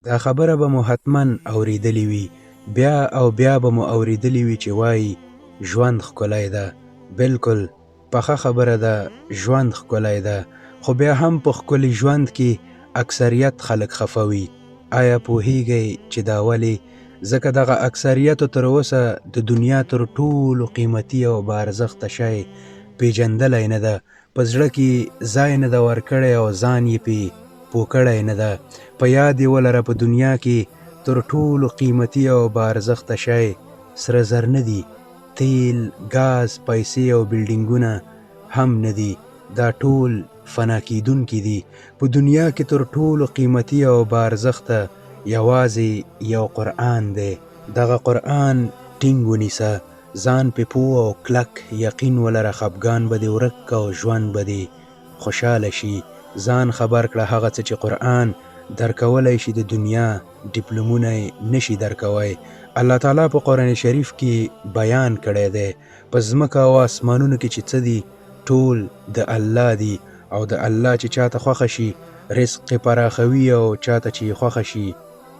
دا خبره به مو حتما اوریدلې وي، بیا او بیا به مو اوریدلې وي چې وایي ژوند ښکلی ده. بلکل پخه خبره ده، ژوند ښکلی ده، خو بیا هم په ښکلي ژوند کې اکثریت خلک خفه وي. آیا پوهیږئ چې دا ولې؟ ځکه دغه اکثریتو تر اوسه د دنیا تر ټولو قیمتي او باارزښته شی پیژندلی نه ده، په زړه کې ځای نه ده ورکړی او ځان یې پې پوه کړی نه ده. په یاد یې ولره په دنیا کې تر ټولو قیمتي او باارزښته شی سره زر نه دي، تیل، ګاز، پیسې او بلډینګونه هم نه دي. دا ټول فنا کیدونکي دي. په دنیا کې تر ټولو قیمتي او باارزښته یوازې یو قرآن دی. دغه قرآن ټینګ ونیسه، ځان پې پوه او کلک یقین ولره، خفګان به دې ورک او ژوند به دې خوشحاله شي. ځان خبر کړه هغه څه چې قرآن درکولی شي د دنیا ډیپلومونه یې نشي درکوی. الله تعالی په قرآن شریف کې بیان کړی دی په ځمکه او اسمانونو کې چې څه دي ټول د الله دي، او د الله چې چاته خوښه شي رزق یې پراخوي او چاته چې خوښه شي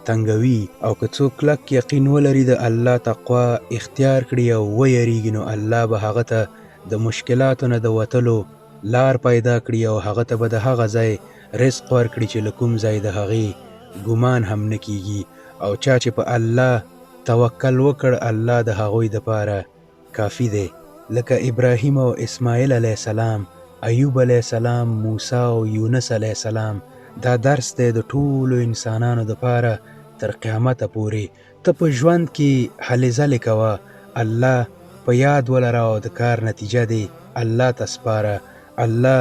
تنګوي. او که څوک کلک یقین ولري د الله تقوا اختیار کړي او ویریږي، نو الله به هغه ته د مشکلاتو نه د وتلو لار پیدا کړي او هغه ته به د هغه ځای رزق ورکړي چې له کوم ځای د هغې ګمان هم نه کیږي. او چا چې په الله توکل وکړ، الله د هغوی دپاره کافي دی. لکه ابراهیم او اسماعیل علیه السلام، ایوب علیه السلام، موسی او یونس علیه السلام. دا درس دی د ټولو انسانانو دپاره تر قیامته پورې. ته په ژوند کې هلې ځلې کوه، الله په یاد ولره او د کار نتیجه دې الله ته سپاره. الله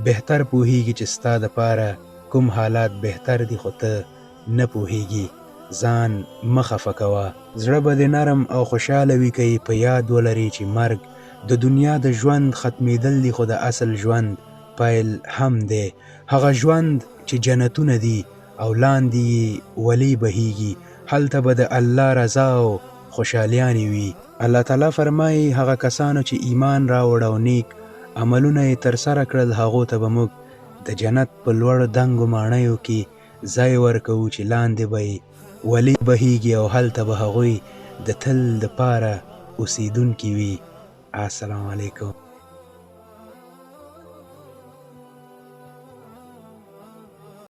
بهتر پوهیږي چې ستا دپاره کوم حالات بهتر دي، خو ته نه پوهیږي. ځان مه خفه کوه، زړه به دې نرم او خوشحاله وي که په یاد ولري چې مرګ د دنیا د ژوند ختمیدل دي، خو د اصل ژوند پیل هم دی. هغه ژوند چې جنتونه دي او لاندې یې ولي بهیږي، هلته به د الله رضا او خوشحالیانې وي. الله تعالی فرمایي هغه کسانو چې ایمان راوړ او نیک عملونه یې ترسره کړل، هغو ته به موږ د جنت په لوړو دنګو ماڼیو کې ځای ورکوو چې لاندې به یې ولي بهیږي او هلته به هغوی د تل دپاره اوسیدونکي وي. السلام علیکم.